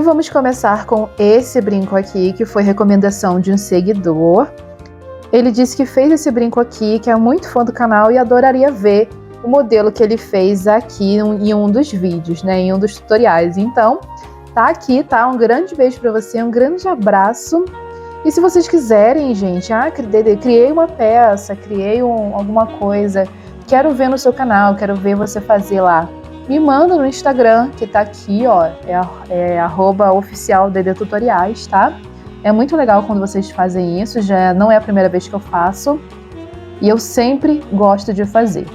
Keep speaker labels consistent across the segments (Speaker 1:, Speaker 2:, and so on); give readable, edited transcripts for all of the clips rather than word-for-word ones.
Speaker 1: vamos começar com esse brinco aqui, que foi recomendação de um seguidor. Ele disse que fez esse brinco aqui, que é muito fã do canal e adoraria ver o modelo que ele fez aqui em um dos vídeos, né? Em um dos tutoriais. Então, tá aqui, tá? Um grande beijo pra você, um grande abraço. E se vocês quiserem, gente, criei uma peça, criei alguma coisa, quero ver no seu canal, quero ver você fazer lá. Me manda no Instagram, que tá aqui, ó, é @oficialddtutoriais, tá? É muito legal quando vocês fazem isso, já não é a primeira vez que eu faço, e eu sempre gosto de fazer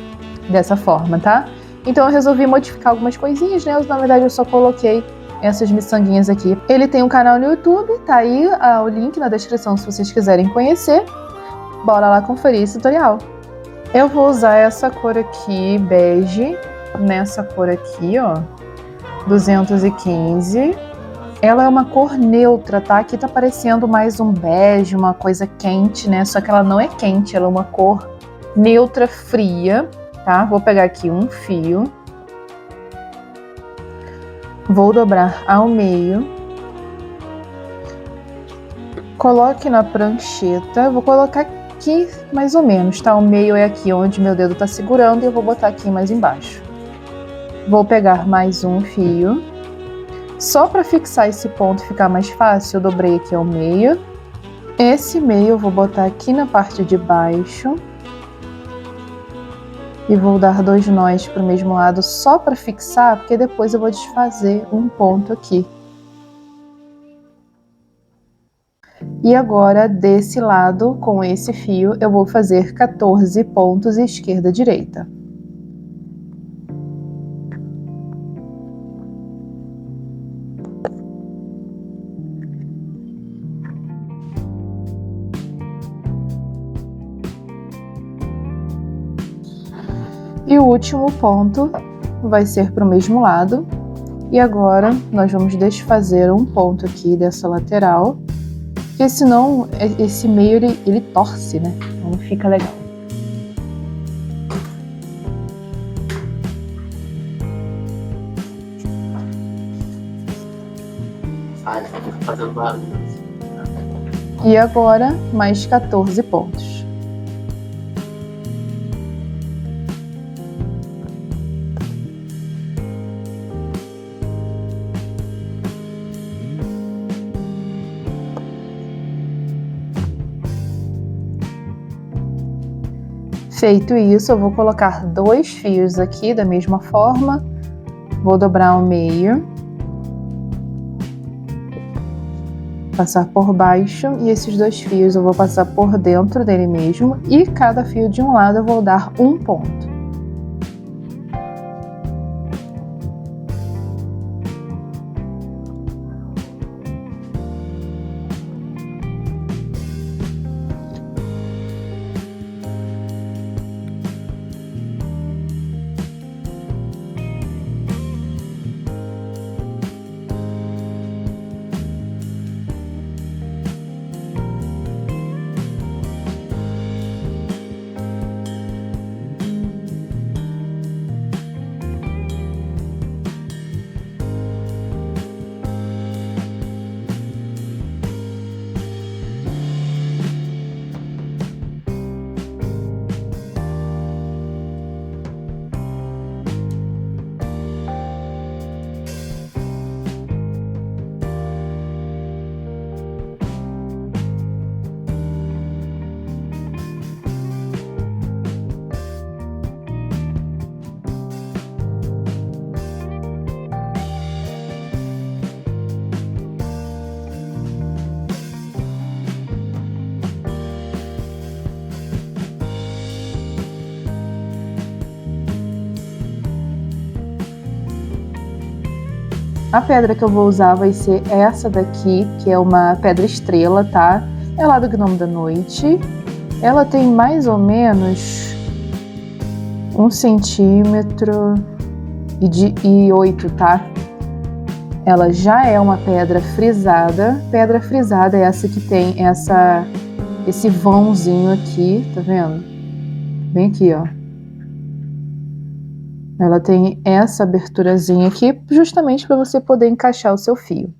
Speaker 1: dessa forma, tá? Então eu resolvi modificar algumas coisinhas, né? Na verdade eu só coloquei essas miçanguinhas aqui. Ele tem um canal no YouTube, tá aí o link na descrição se vocês quiserem conhecer. Bora lá conferir esse tutorial. Eu vou usar essa cor aqui, bege, nessa cor aqui, ó, 215. Ela é uma cor neutra, tá? Aqui tá parecendo mais um bege, uma coisa quente, né? Só que ela não é quente, ela é uma cor neutra, fria, tá? Vou pegar aqui um fio. Vou dobrar ao meio. Coloque na prancheta. Vou colocar aqui mais ou menos, tá? O meio é aqui onde meu dedo tá segurando e eu vou botar aqui mais embaixo. Vou pegar mais um fio. Só para fixar esse ponto ficar mais fácil, eu dobrei aqui ao meio. Esse meio eu vou botar aqui na parte de baixo. E vou dar 2 nós para o mesmo lado só para fixar, porque depois eu vou desfazer um ponto aqui. E agora, desse lado, com esse fio, eu vou fazer 14 pontos esquerda e direita. E o último ponto vai ser para o mesmo lado. E agora nós vamos desfazer um ponto aqui dessa lateral, porque senão esse meio ele torce, né? Então não fica legal.
Speaker 2: Fazendo barulho.
Speaker 1: E agora mais 14 pontos. Feito isso, eu vou colocar 2 fios aqui da mesma forma, vou dobrar ao meio, passar por baixo e esses 2 fios eu vou passar por dentro dele mesmo e cada fio de um lado eu vou dar um ponto. A pedra que eu vou usar vai ser essa daqui, que é uma pedra estrela, tá? É lá do Gnomo da Noite. Ela tem mais ou menos 1 centímetro e 8, tá? Ela já é uma pedra frisada. Pedra frisada é essa que tem esse vãozinho aqui, tá vendo? Bem aqui, ó. Ela tem essa aberturazinha aqui, justamente para você poder encaixar o seu fio.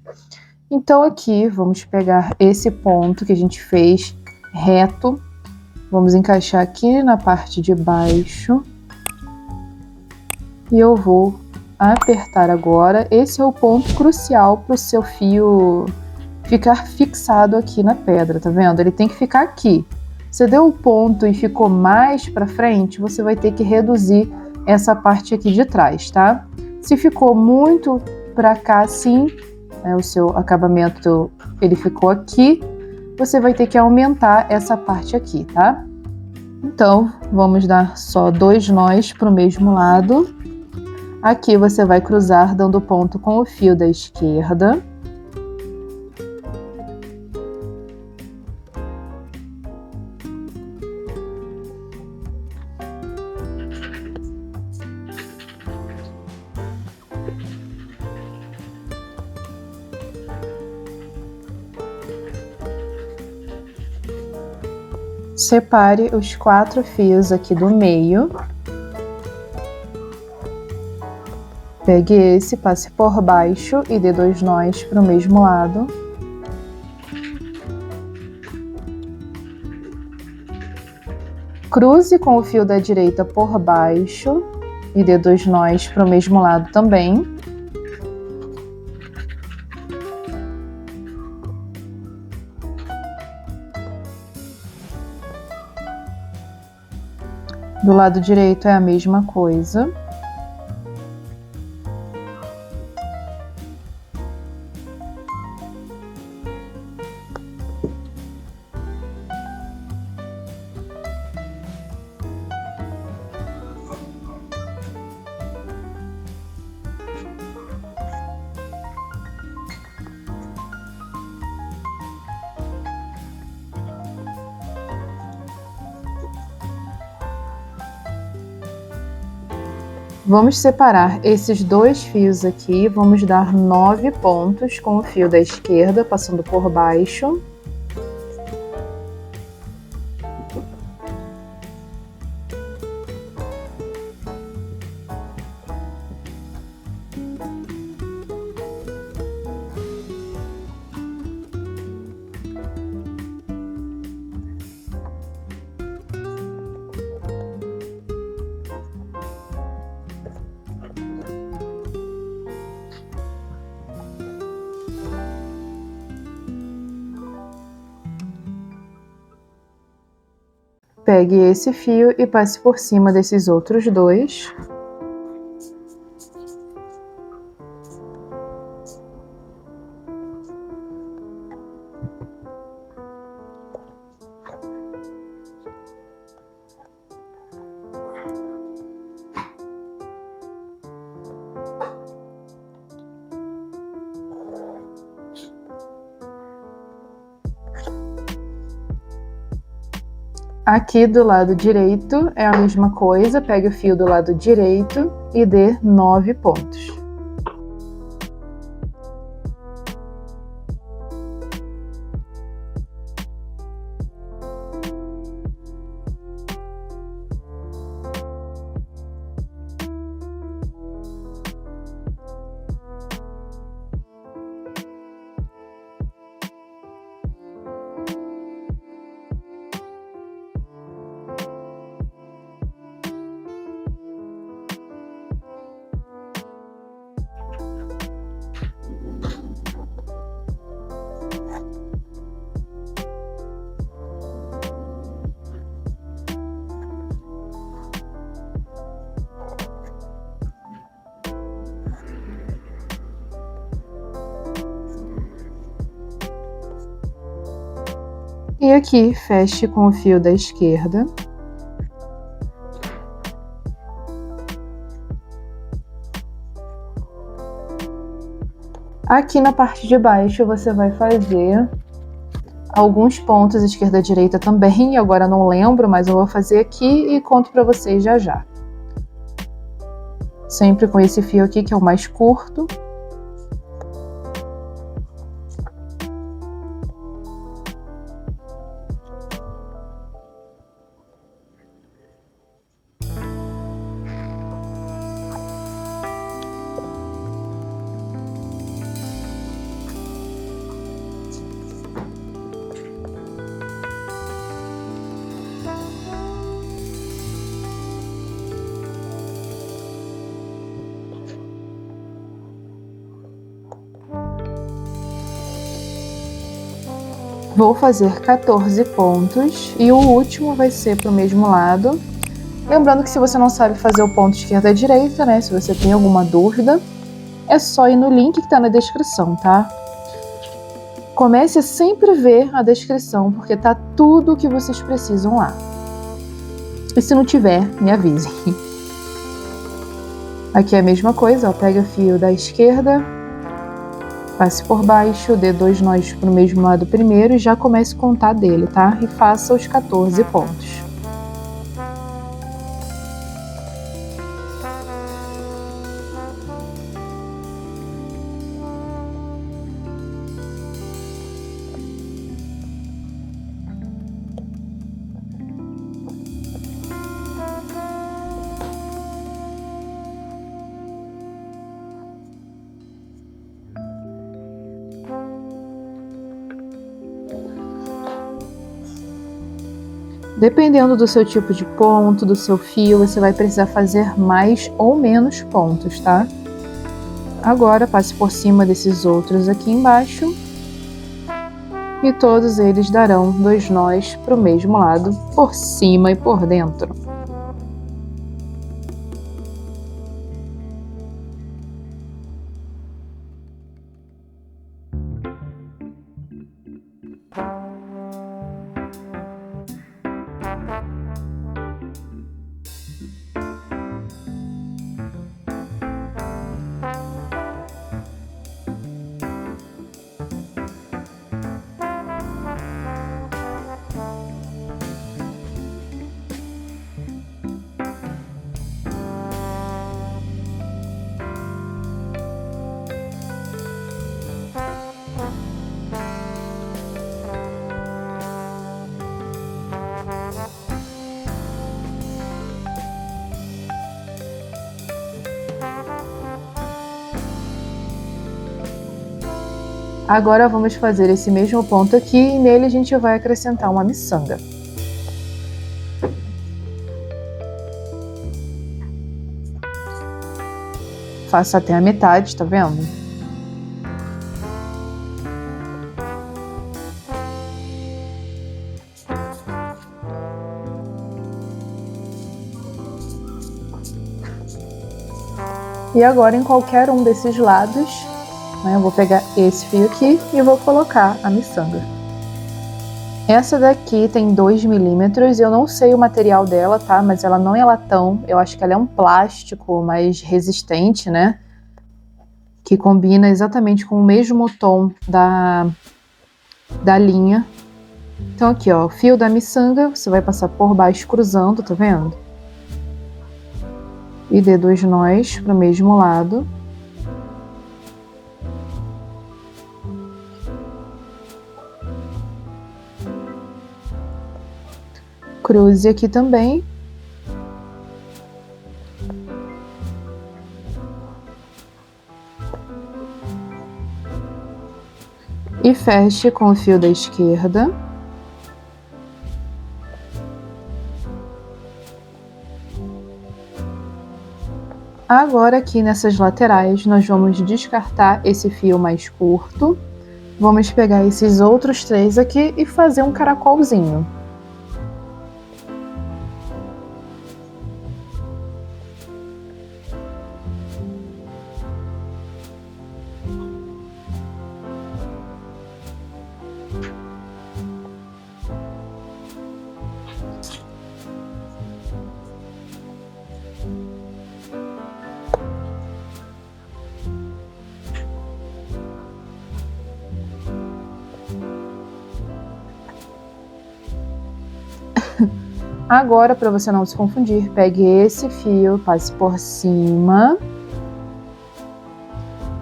Speaker 1: Então aqui, vamos pegar esse ponto que a gente fez reto, vamos encaixar aqui na parte de baixo. E eu vou apertar agora. Esse é o ponto crucial para o seu fio ficar fixado aqui na pedra, tá vendo? Ele tem que ficar aqui. Você deu o ponto e ficou mais para frente, você vai ter que reduzir essa parte aqui de trás, tá? Se ficou muito para cá assim, né, o seu acabamento ele ficou aqui, você vai ter que aumentar essa parte aqui, tá? Então, vamos dar só 2 nós para o mesmo lado. Aqui você vai cruzar dando ponto com o fio da esquerda. Separe os 4 fios aqui do meio. Pegue esse, passe por baixo e dê 2 nós para o mesmo lado. Cruze com o fio da direita por baixo e dê 2 nós para o mesmo lado também. Do lado direito é a mesma coisa. Vamos separar esses 2 fios aqui, vamos dar 9 pontos com o fio da esquerda, passando por baixo. Pegue esse fio e passe por cima desses outros 2. Aqui do lado direito é a mesma coisa, pegue o fio do lado direito e dê 9 pontos. E aqui, feche com o fio da esquerda. Aqui na parte de baixo você vai fazer alguns pontos esquerda e direita também, agora não lembro, mas eu vou fazer aqui e conto para vocês já já. Sempre com esse fio aqui que é o mais curto. Vou fazer 14 pontos e o último vai ser para o mesmo lado. Lembrando que se você não sabe fazer o ponto esquerda e direita, né? Se você tem alguma dúvida, é só ir no link que está na descrição, tá? Comece a sempre ver a descrição, porque tá tudo o que vocês precisam lá. E se não tiver, me avisem. Aqui é a mesma coisa, ó, pega o fio da esquerda, passe por baixo, dê 2 nós para o mesmo lado primeiro e já comece a contar dele, tá? E faça os 14 pontos. Dependendo do seu tipo de ponto, do seu fio, você vai precisar fazer mais ou menos pontos, tá? Agora, passe por cima desses outros aqui embaixo. E todos eles darão 2 nós para o mesmo lado, por cima e por dentro. Agora vamos fazer esse mesmo ponto aqui e nele a gente vai acrescentar uma miçanga. Faça até a metade, tá vendo? E agora em qualquer um desses lados, né, eu vou pegar esse fio aqui e vou colocar a miçanga. Essa daqui tem 2 milímetros, eu não sei o material dela, tá? Mas ela não é latão, eu acho que ela é um plástico mais resistente, né? Que combina exatamente com o mesmo tom da linha. Então aqui, ó, o fio da miçanga, você vai passar por baixo cruzando, tá vendo? E dê 2 nós para o mesmo lado. Cruze aqui também. E feche com o fio da esquerda. Agora aqui nessas laterais nós vamos descartar esse fio mais curto. Vamos pegar esses outros 3 aqui e fazer um caracolzinho. Agora, para você não se confundir, pegue esse fio, passe por cima.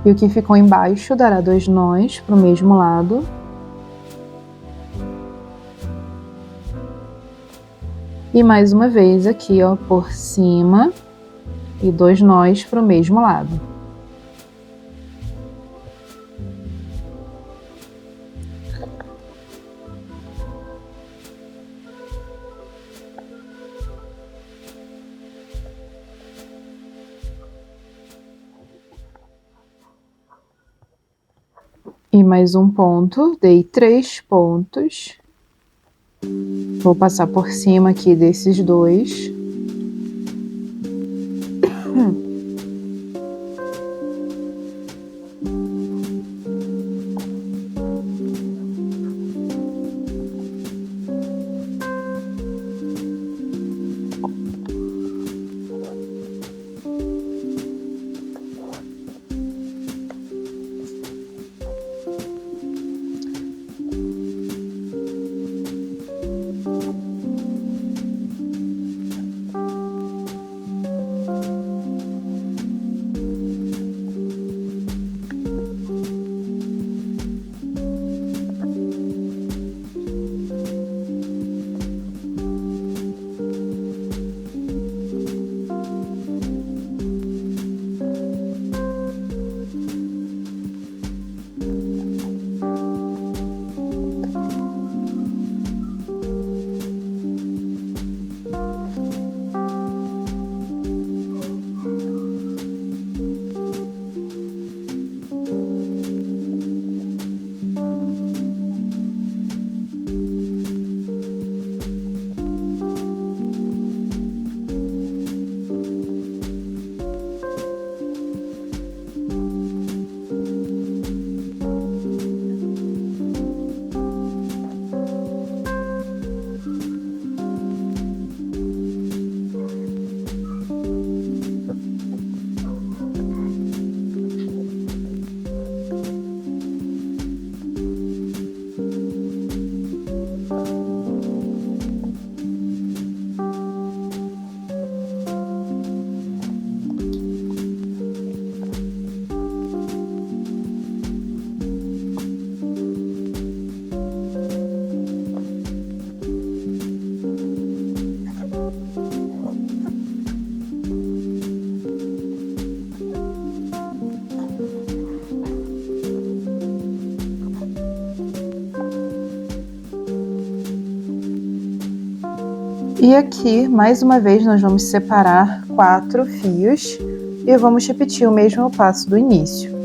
Speaker 1: E o que ficou embaixo dará 2 nós para o mesmo lado. E mais uma vez aqui, ó, por cima. E 2 nós para o mesmo lado. E mais um ponto, dei 3 pontos. Vou passar por cima aqui desses dois. E aqui, mais uma vez, nós vamos separar 4 fios e vamos repetir o mesmo passo do início.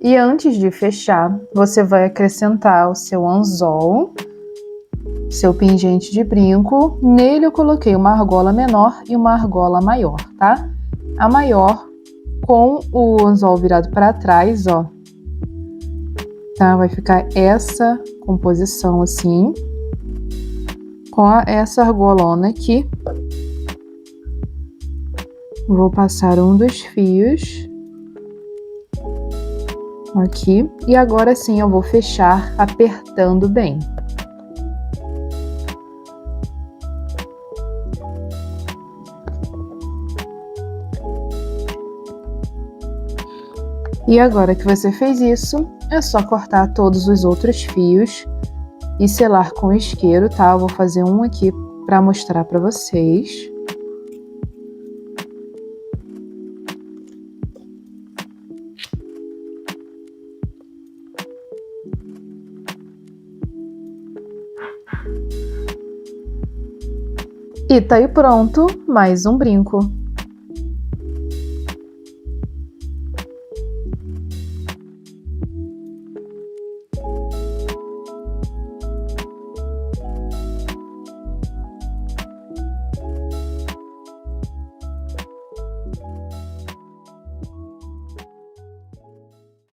Speaker 1: E antes de fechar, você vai acrescentar o seu anzol, seu pingente de brinco. Nele eu coloquei uma argola menor e uma argola maior, tá? A maior com o anzol virado para trás, ó. Tá? Vai ficar essa composição assim, com essa argolona aqui. Vou passar um dos fios aqui, e agora sim eu vou fechar apertando bem. E agora que você fez isso, é só cortar todos os outros fios e selar com isqueiro, tá? Eu vou fazer um aqui para mostrar para vocês. E tá aí pronto mais um brinco.